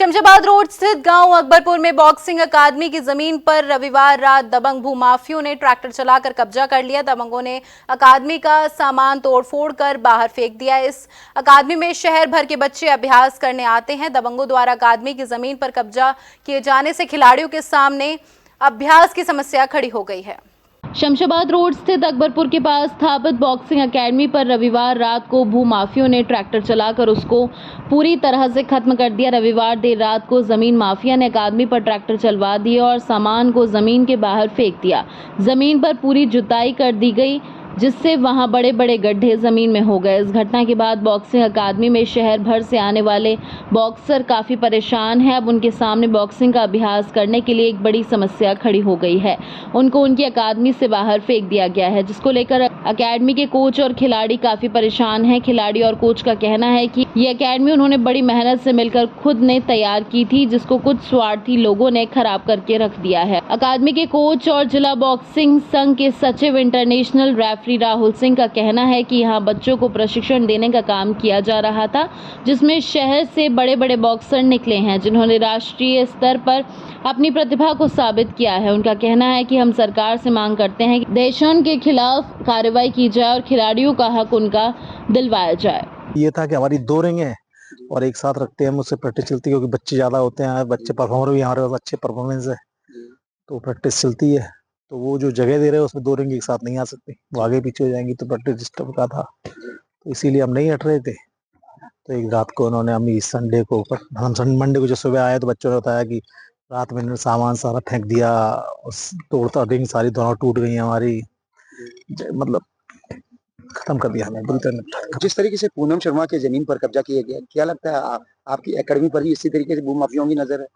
Shamshabad road स्थित गांव अकबरपुर में बॉक्सिंग अकादमी की जमीन पर रविवार रात दबंग भूमाफियों ने ट्रैक्टर चलाकर कब्जा कर लिया। दबंगों ने अकादमी का सामान तोड़फोड़ कर बाहर फेंक दिया। इस अकादमी में शहर भर के बच्चे अभ्यास करने आते हैं। दबंगों द्वारा अकादमी की जमीन पर कब्जा किए जाने से खिलाड़ियों के सामने अभ्यास की समस्या खड़ी हो गई है। शमशाबाद रोड स्थित अकबरपुर के पास स्थापित बॉक्सिंग अकेडमी पर रविवार रात को भूमाफियों ने ट्रैक्टर चलाकर उसको पूरी तरह से खत्म कर दिया। रविवार देर रात को जमीन माफिया ने अकादमी पर ट्रैक्टर चलवा दिए और सामान को जमीन के बाहर फेंक दिया। जमीन पर पूरी जुताई कर दी गई, जिससे वहां बड़े बड़े गड्ढे जमीन में हो गए। इस घटना के बाद बॉक्सिंग अकादमी में शहर भर से आने वाले बॉक्सर काफी परेशान हैं। अब उनके सामने बॉक्सिंग का अभ्यास करने के लिए एक बड़ी समस्या खड़ी हो गई है। उनको उनकी अकादमी से बाहर फेंक दिया गया है, जिसको लेकर अकेडमी के कोच और खिलाड़ी काफी परेशान हैं। खिलाड़ी और कोच का कहना है कि ये अकेडमी उन्होंने बड़ी मेहनत से मिलकर खुद ने तैयार की थी, जिसको कुछ स्वार्थी लोगों ने खराब करके रख दिया है। अकादमी के कोच और जिला बॉक्सिंग संघ के सचिव इंटरनेशनल रेफरी राहुल सिंह का कहना है कि यहाँ बच्चों को प्रशिक्षण देने का काम किया जा रहा था, जिसमें शहर से बड़े बड़े बॉक्सर निकले हैं, जिन्होंने राष्ट्रीय स्तर पर अपनी प्रतिभा को साबित किया है। उनका कहना है कि हम सरकार से मांग करते हैं कि देशों के खिलाफ कार्रवाई की जाए और खिलाड़ियों का हक उनका दिलवाया जाए। ये था कि हमारी 2 रिंग है और एक साथ रखते हैं, मुझसे प्रैक्टिस चलती है, क्योंकि बच्चे ज्यादा होते हैं, बच्चे परफॉर्मर भी हमारे पास अच्छे परफॉर्मेंस है, तो प्रैक्टिस चलती है। तो वो जो जगह दे रहे हैं उसमें 2 रिंग एक साथ नहीं आ सकती, वो आगे पीछे हो जाएंगी, तो प्रैक्टिस डिस्टर्ब का था, तो इसीलिए हम नहीं हट रहे थे। तो एक रात को उन्होंने हम इस संडे को हम मंडे को जो सुबह आए तो बच्चों ने बताया कि रात में सामान सारा फेंक दिया, तोड़ता रिंग सारी दोनों टूट गई हमारी, मतलब खत्म कर दिया हमें बुरी तरह। जिस तरीके से पूनम शर्मा के जमीन पर कब्जा किया गया, क्या लगता है आपकी एकेडमी पर भी इसी तरीके से भूमाफियाओं की नजर है?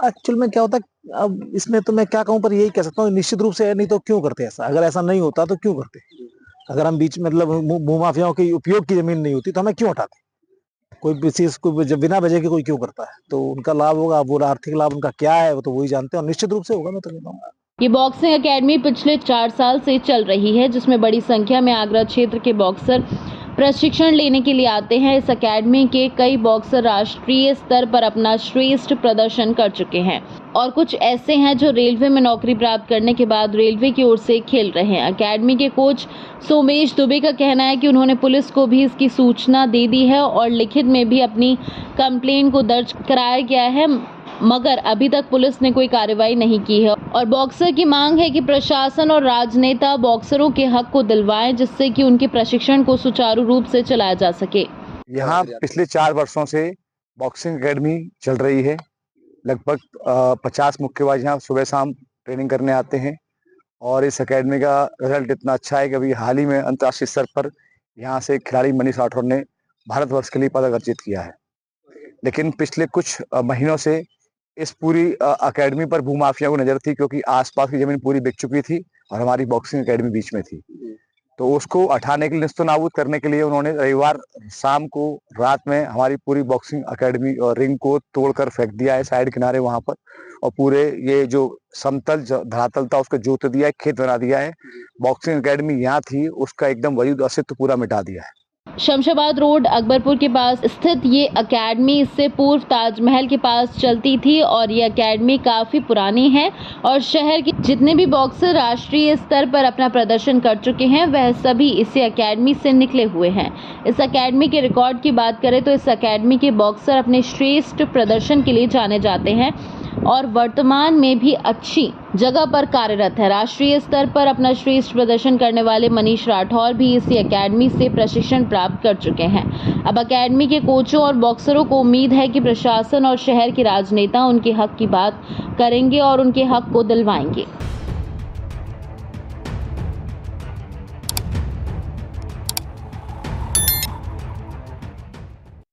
एक्चुअल में क्या होता है, अब इसमें तो मैं क्या कहूँ, पर यही कह सकता हूँ निश्चित रूप से, नहीं तो क्यों करते ऐसा? अगर ऐसा नहीं होता तो क्यों करते? अगर हम बीच में मतलब भूमाफियाओं के उपयोग की जमीन नहीं होती तो हमें क्यों हटाते? कोई विशेष कोई जब बिना वजह के कोई क्यों करता है? तो उनका लाभ होगा, वो आर्थिक लाभ उनका क्या है वो तो वही जानते हैं, और निश्चित रूप से होगा, मैं तो कहता हूँ। ये बॉक्सिंग अकेडमी पिछले 4 साल से चल रही है, जिसमें बड़ी संख्या में आगरा क्षेत्र के बॉक्सर प्रशिक्षण लेने के लिए आते हैं। इस अकेडमी के कई बॉक्सर राष्ट्रीय स्तर पर अपना श्रेष्ठ प्रदर्शन कर चुके हैं और कुछ ऐसे हैं जो रेलवे में नौकरी प्राप्त करने के बाद रेलवे की ओर से खेल रहे हैं। अकेडमी के कोच सोमेश दुबे का कहना है कि उन्होंने पुलिस को भी इसकी सूचना दे दी है और लिखित में भी अपनी कंप्लेंट को दर्ज कराया गया है, मगर अभी तक पुलिस ने कोई कार्रवाई नहीं की है। और बॉक्सर की मांग है कि प्रशासन और राजनेता बॉक्सरों के हक को दिलवाएं, जिससे कि उनके प्रशिक्षण को सुचारू रूप से चलाया जा सके। यहाँ पिछले 4 वर्षों से बॉक्सिंग एकेडमी चल रही है। लगभग 50 मुक्केबाज यहाँ सुबह शाम ट्रेनिंग करने आते हैं और इस एकेडमी का रिजल्ट इतना अच्छा है कि अभी हाल ही में अंतर्राष्ट्रीय स्तर पर यहाँ से खिलाड़ी मनीष राठौर ने भारतवर्ष के लिए पदक अर्जित किया है। लेकिन पिछले कुछ महीनों से इस पूरी अकेडमी पर भूमाफिया को नजर थी, क्योंकि आसपास की जमीन पूरी बिक चुकी थी और हमारी बॉक्सिंग एकेडमी बीच में थी। तो उसको हटाने के लिए, निस्तनाबूद करने के लिए उन्होंने रविवार शाम को रात में हमारी पूरी बॉक्सिंग एकेडमी और रिंग को तोड़कर फेंक दिया है साइड किनारे वहां पर, और पूरे ये जो समतल धरातल था उसको जोत दिया है, खेत बना दिया है। बॉक्सिंग एकेडमी यहाँ थी उसका एकदम वजूद अस्तित्व पूरा मिटा दिया है। शमशाबाद रोड अकबरपुर के पास स्थित ये अकेडमी इससे पूर्व ताजमहल के पास चलती थी और ये अकेडमी काफ़ी पुरानी है और शहर के जितने भी बॉक्सर राष्ट्रीय स्तर पर अपना प्रदर्शन कर चुके हैं वह सभी इसी अकेडमी से निकले हुए हैं। इस अकेडमी के रिकॉर्ड की बात करें तो इस अकेडमी के बॉक्सर अपने श्रेष्ठ प्रदर्शन के लिए जाने जाते हैं और वर्तमान में भी अच्छी जगह पर कार्यरत है। राष्ट्रीय स्तर पर अपना श्रेष्ठ प्रदर्शन करने वाले मनीष राठौर भी इसी अकेडमी से प्रशिक्षण प्राप्त कर चुके हैं। अब अकेडमी के कोचों और बॉक्सरों को उम्मीद है कि प्रशासन और शहर के राजनेता उनके हक की बात करेंगे और उनके हक को दिलवाएंगे।